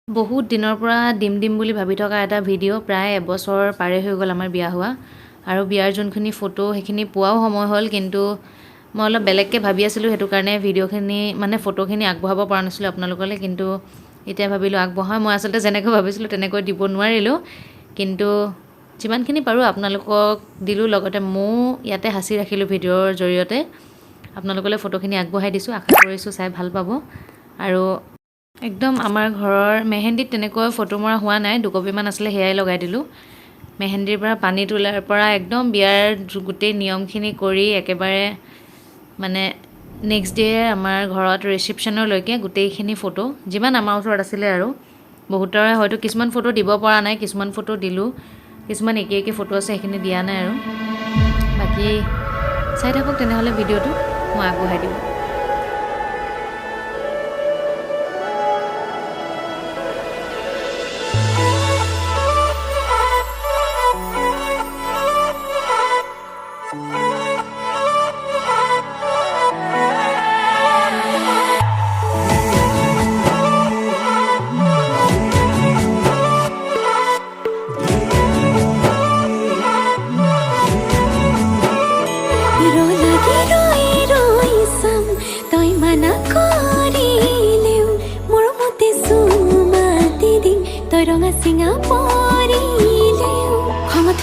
বহুত দিনৰ পৰা দিম বুলি ভাবি থকা এটা ভিডিঅ' প্ৰায় এবছৰ পাৰে হৈ গ'ল আমাৰ বিয়া হোৱা আৰু বিয়াৰ যোনখিনি ফটো সেইখিনি পোৱাও সময় হ'ল কিন্তু মই অলপ বেলেগকৈ ভাবি আছিলোঁ সেইটো কাৰণে ভিডিঅ'খিনি মানে ফটোখিনি আগবঢ়াব পৰা নাছিলোঁ আপোনালোকলৈ কিন্তু এতিয়া ভাবিলোঁ আগবঢ়াওঁ মই আচলতে যেনেকৈ ভাবিছিলোঁ তেনেকৈ দিব নোৱাৰিলোঁ কিন্তু যিমানখিনি পাৰোঁ আপোনালোকক দিলোঁ লগতে ময়ো ইয়াতে সাঁচি ৰাখিলোঁ ভিডিঅ'ৰ জৰিয়তে আপোনালোকলৈ ফটোখিনি আগবঢ়াই দিছোঁ আশা কৰিছোঁ চাই ভাল পাব আৰু একদম আমাৰ ঘৰৰ মেহেন্দিত তেনেকৈ ফটো মৰা হোৱা নাই দুকপিমান আছিলে সেয়াই লগাই দিলোঁ মেহেন্দিৰ পৰা পানী তোলাৰ পৰা একদম বিয়াৰ গোটেই নিয়মখিনি কৰি একেবাৰে মানে নেক্সট ডে আমাৰ ঘৰত ৰিচিপশ্যনলৈকে গোটেইখিনি ফটো যিমান আমাৰ ওচৰত আছিলে আৰু বহুতৰে হয়তো কিছুমান ফটো দিব পৰা নাই কিছুমান ফটো দিলোঁ কিছুমান একে ফটো আছে সেইখিনি দিয়া নাই আৰু বাকী চাই থাকক তেনেহ'লে ভিডিঅ'টো মই আগবঢ়াই দিম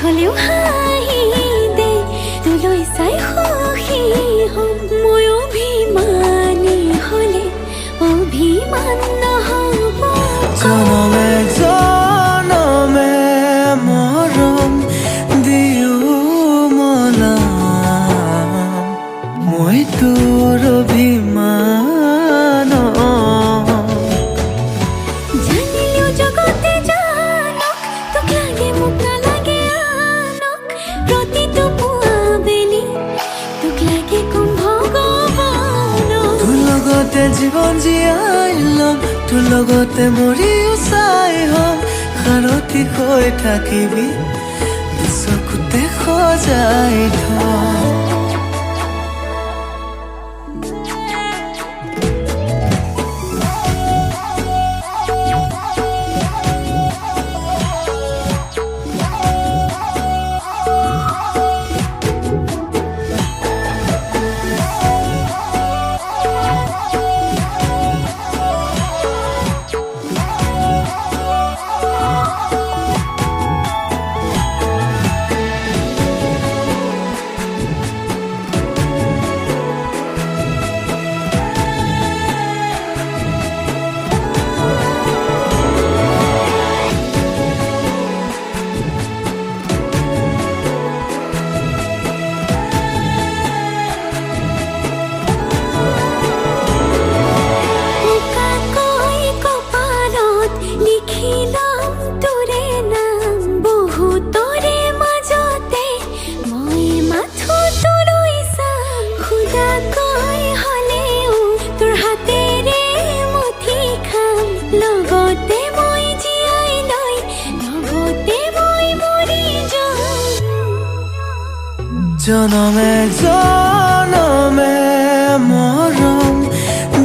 হলেও হাঁহি দে তোলৈ চাই সুখী হ'ম মই অভিমানী হলে অভিমান নহ'ব জনমে জনমে মৰম দিও মলাম মই তোৰ অভিমান জানিলেও জগতে জানক তোক লাগে মোক নালাগে আনক প্ৰতিটো পুৱা বেলি তোক লাগে কোন ভগৱানক তোৰ লগতে জীৱন জীয়াই ল'ম তোৰ লগতে মৰিও চাই হ'ম সাৰথি হৈ থাকিবি চকুতে সজাই থম জনমে জনমে মৰম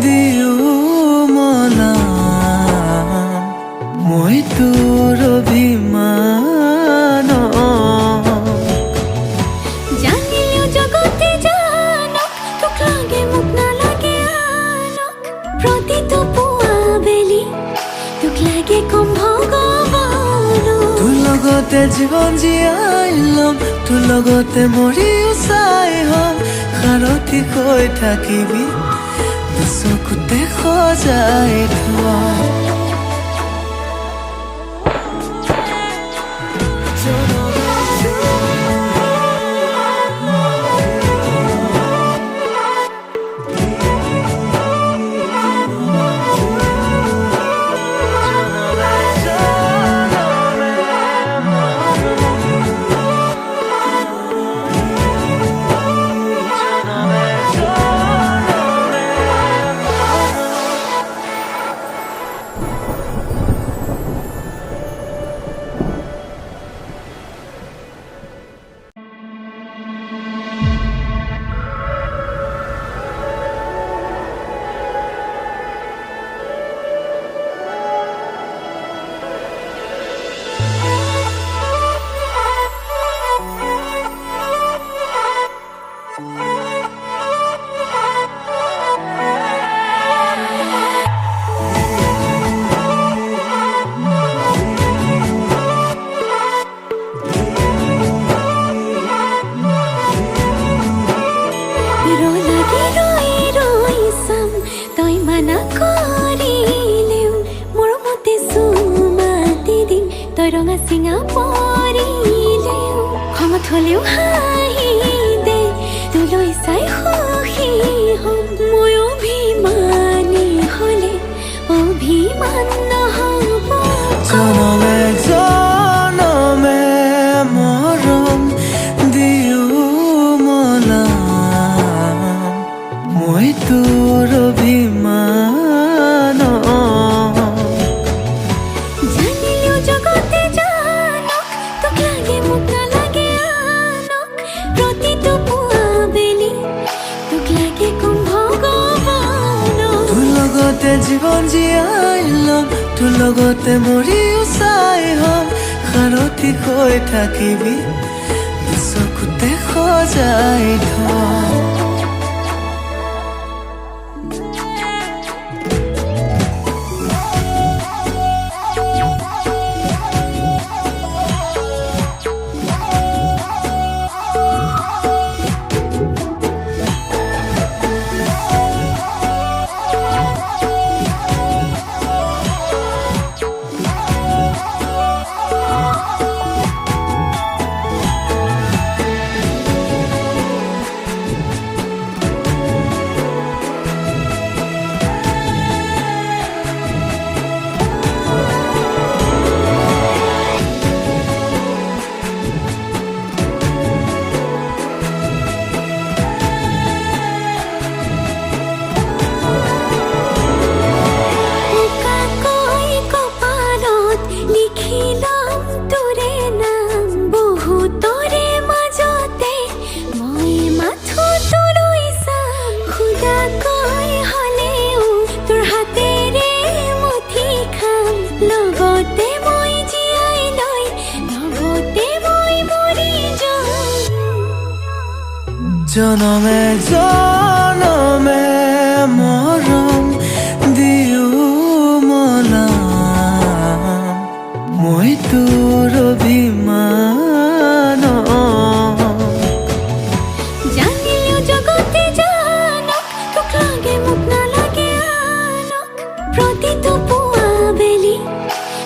দিও মলাম মই তোৰ অভিমান জানিলেও জগতে জানক তোক লাগে মোক নালাগে আনক প্ৰতিটো পুৱা বেলি তোক লাগে কোন ভগৱানক তোৰ লগতে জীৱন জীয়াই ল'ম তোৰ লগতে মৰিও চাই হ'ম সাৰথি হৈ থাকিবি চকুতে সজাই থম চিঙা পৰিলেও খঙত হ'লেও হাঁহি দে তোলৈ চাই সুখী হ'ম মই অভিমানী হ'লে অভিমান নহ'ব জনমে জনমে মৰম দিও মলাম মই তোৰ অভিমান জানিলেও জগতে জানক তোক লাগে মোক নালাগে আনক প্ৰতিটো পুৱা বেলি তোক লাগে কম ভগৱানক তোৰ লগতে জীৱন জীয়াই ল'ম তোৰ লগতে মৰিও চাই হ'ম সাৰথি হৈ থাকিবি চকুতে সজাই থম জনমে জনমে মৰম দিও মলাম মই তোৰ অভিমান জানিলেও জগতে জানক তোক লাগে মোক নালাগে আনক প্ৰতিটো পুৱা বেলি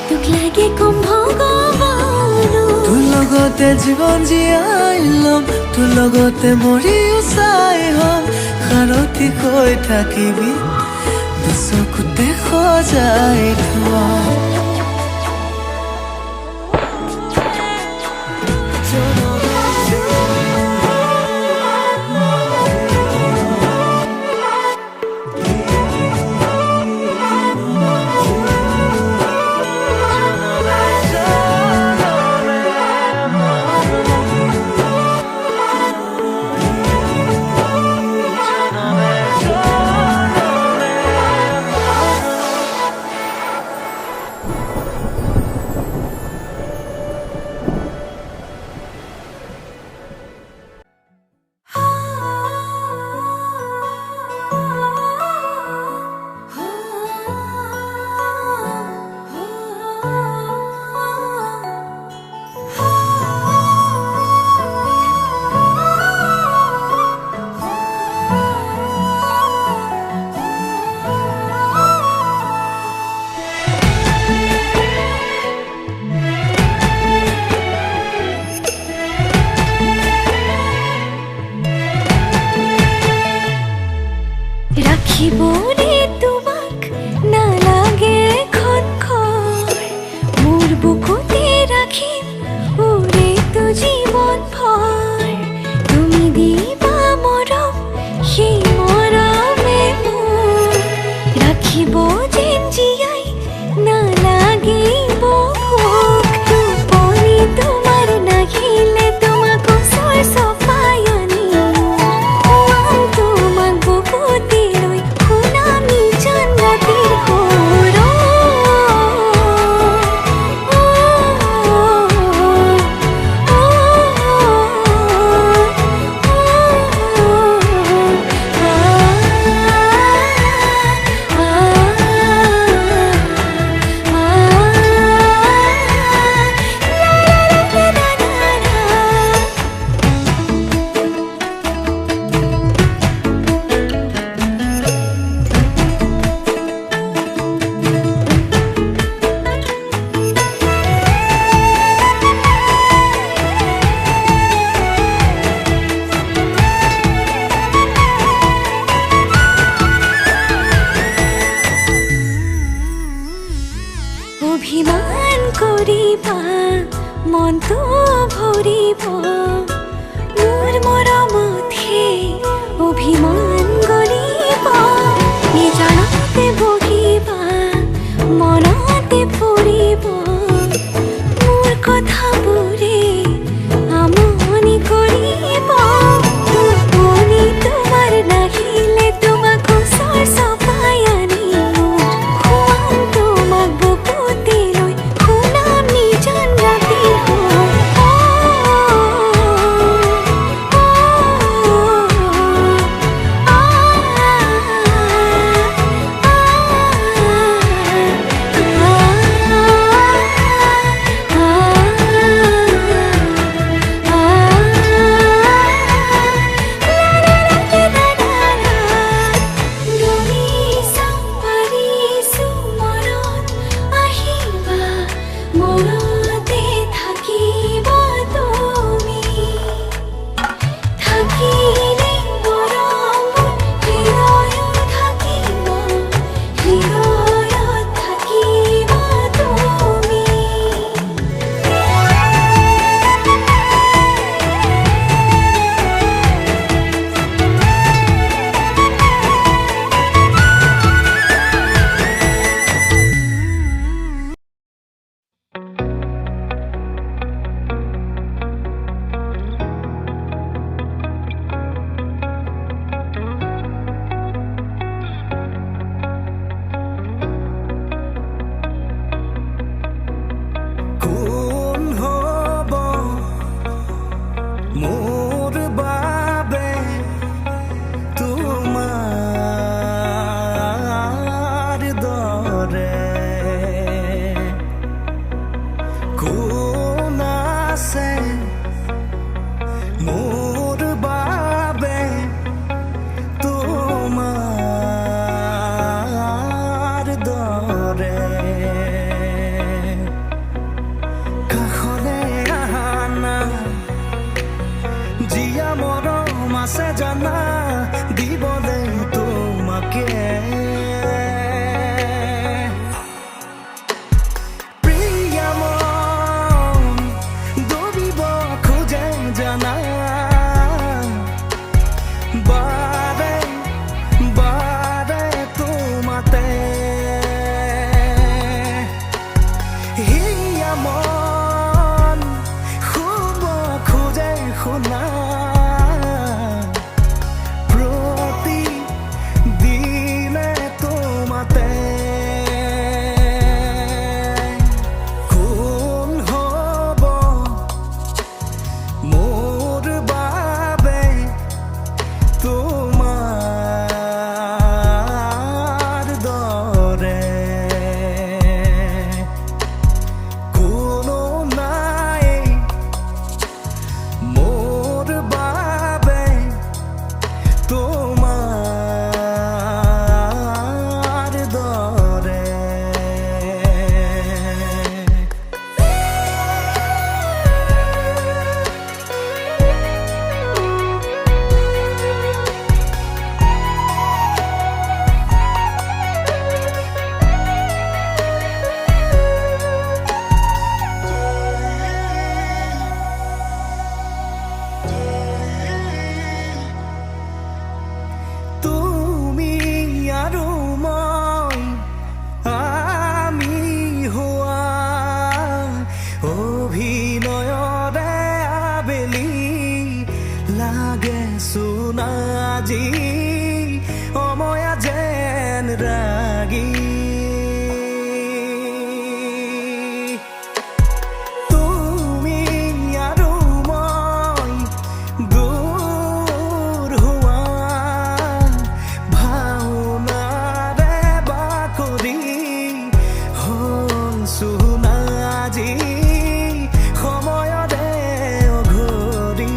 তোক লাগে কম ভগৱানক তোৰ লগতে জীৱন জীয়াই ল'ম তোৰ লগতে মৰিও চাই হ'ম সাৰথি হৈ থাকিবি চকুতে সজাই থম অভিমান কৰিবা মনটো ভৰিব মোৰ মৰমতহে অভিমান গলিব নিজানতে বহিবা মনতে পৰিব মোৰ কথাবোৰে আমনি কৰিব টোপনি তোমাৰ নাহিলে তোমাক ওচৰ চপাই আনিব শুৱাম তোমাক বুকুতে লৈ শুনাম নিজান ৰাতিৰ মনতে থাকিব তুমি থাকিলে মৰম হৃদয়ত থাকিব হৃদয়ত থাকিব তুমি কোন হব মোৰ বাবে তোমাৰ দৰে কোন আছে মোৰ বাবে তোমাৰ দৰে কাষলে আহানা জিয়া মৰম আছে জানা দিবলে তোমাকে প্ৰিয়া মন দৌৰিব খোজে জানা বাৰে বাৰে তোমাতে হিয়া মন শুব খোজে শুনা প্ৰতি দিনে তোমাতে কোন হব মোৰ বাবে তোমাৰ দৰে কোনো নাই মোৰ বাবে তোমাৰ দৰে তুমি আৰু মই আমি হোৱা অভিনয়ৰে আবেলি লাগে সোনাজি অময়া যেন ৰাগী তুমি আৰু মই দূৰ হোৱা ভাওনাৰে বাকৰি হ'ল সোনাজি সময়ৰে অঘৰী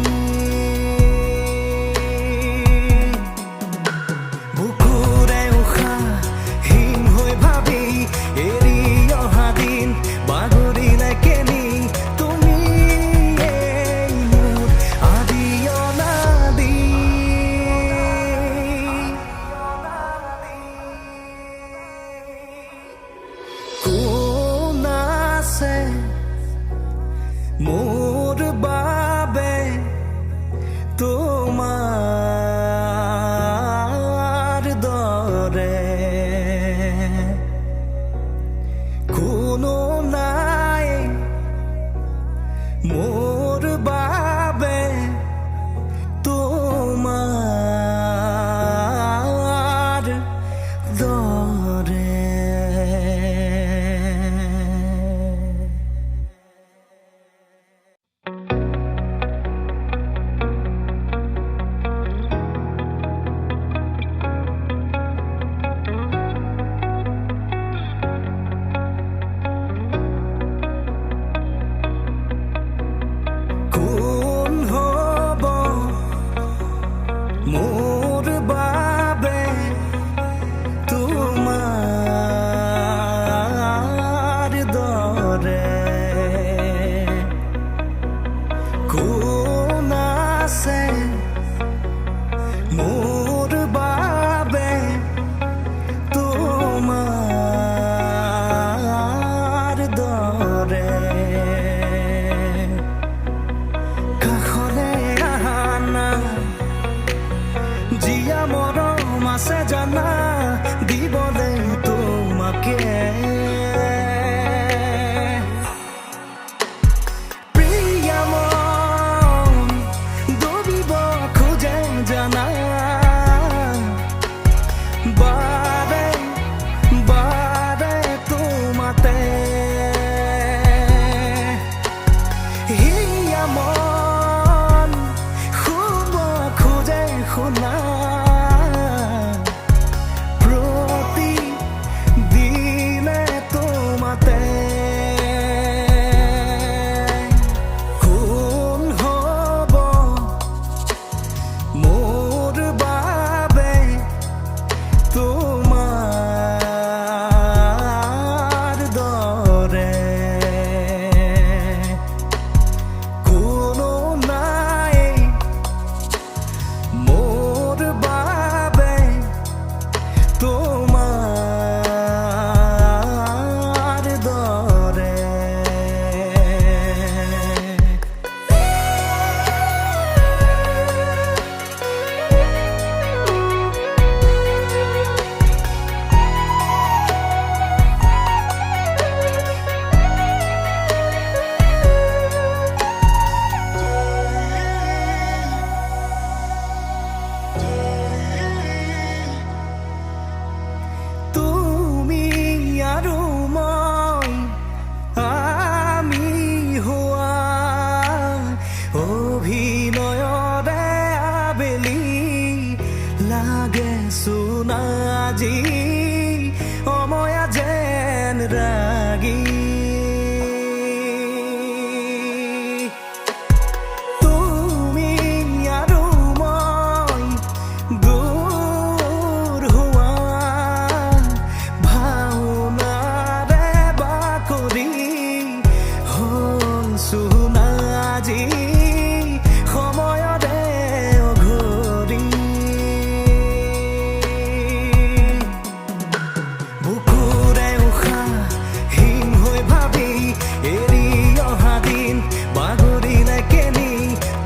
এৰি অহা দিন বাগৰিলে কেনি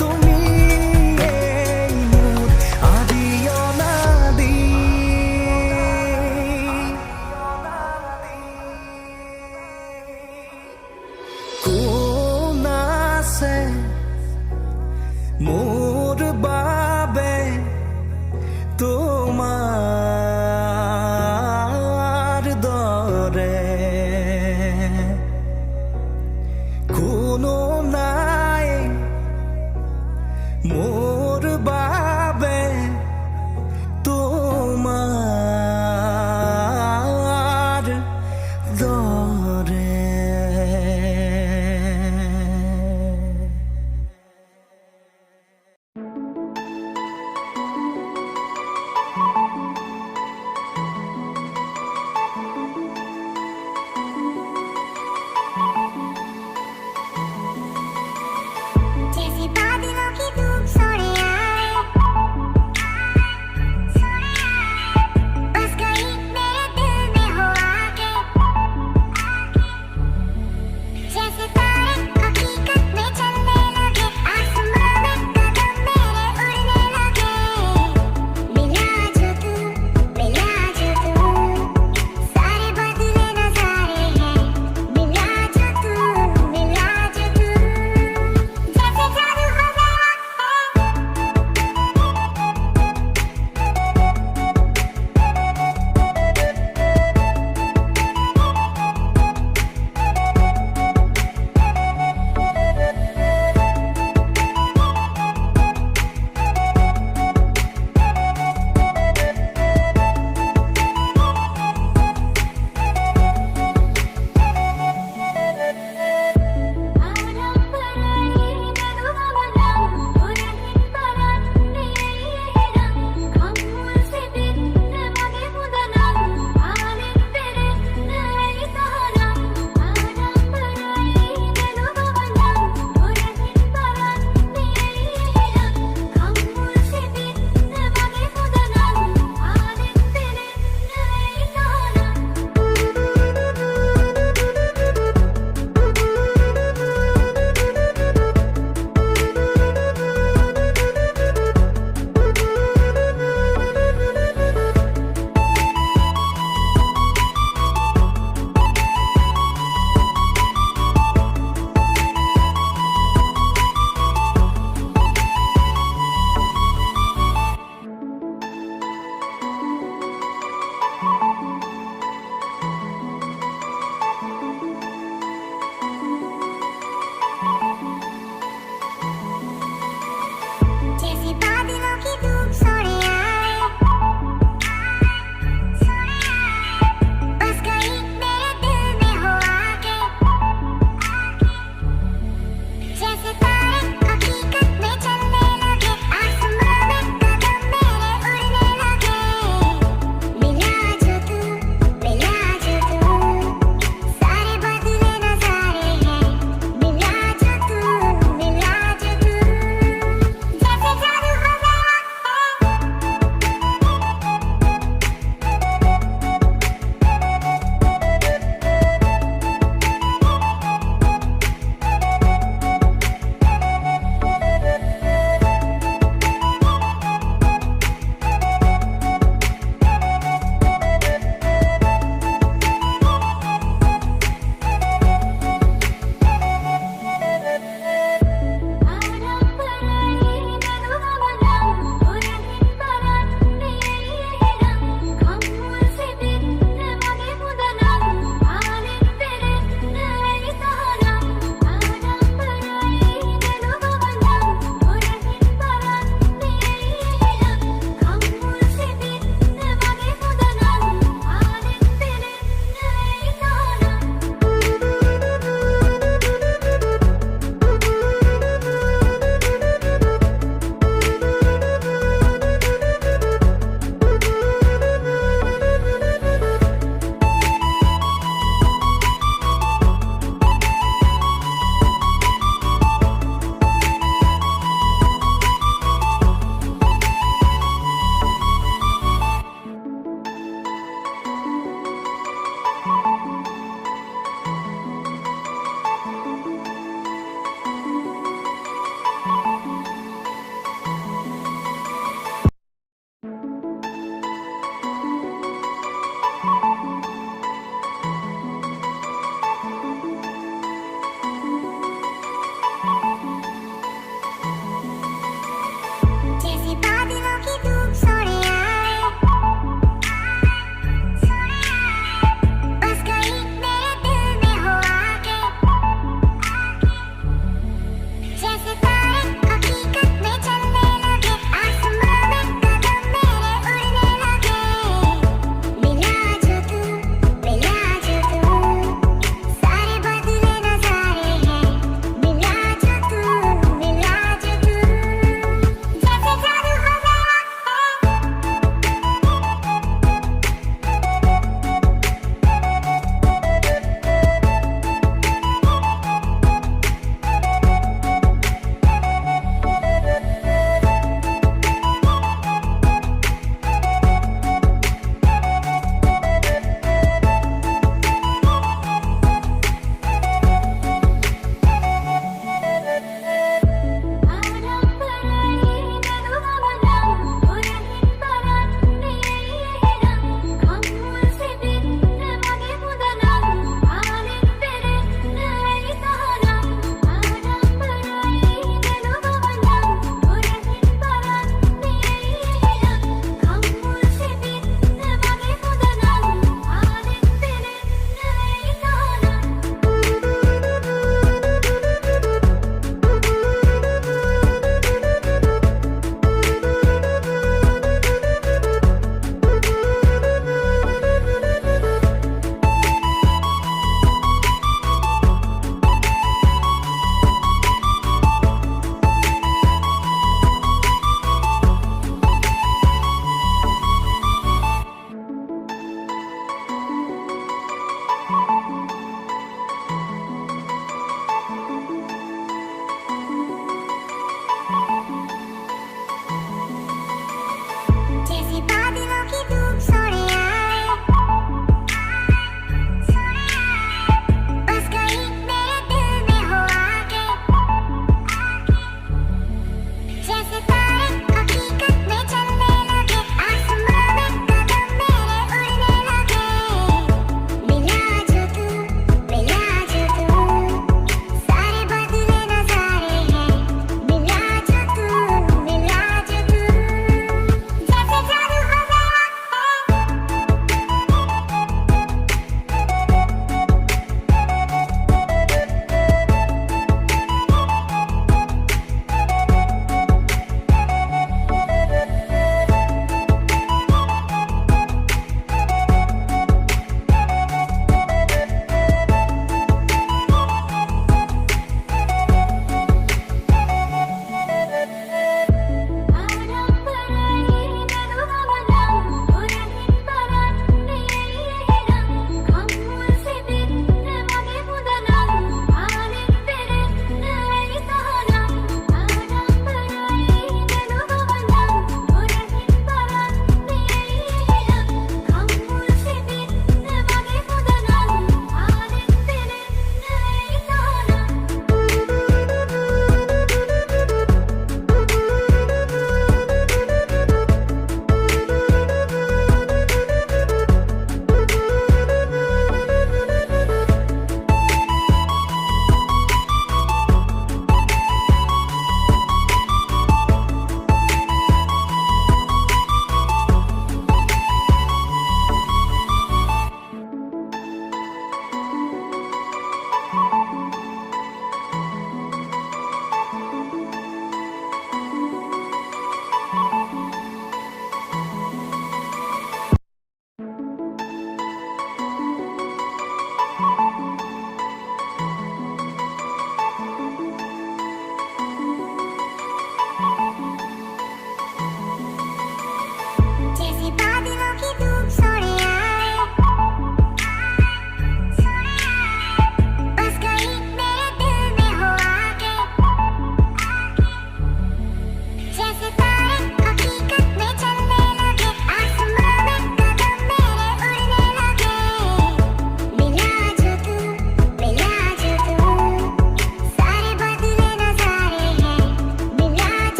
তুমি এই মোৰ আদি অনাদি কোন আছে মোৰ বাবে তোমাৰ দৰে কোনো নাই মোৰ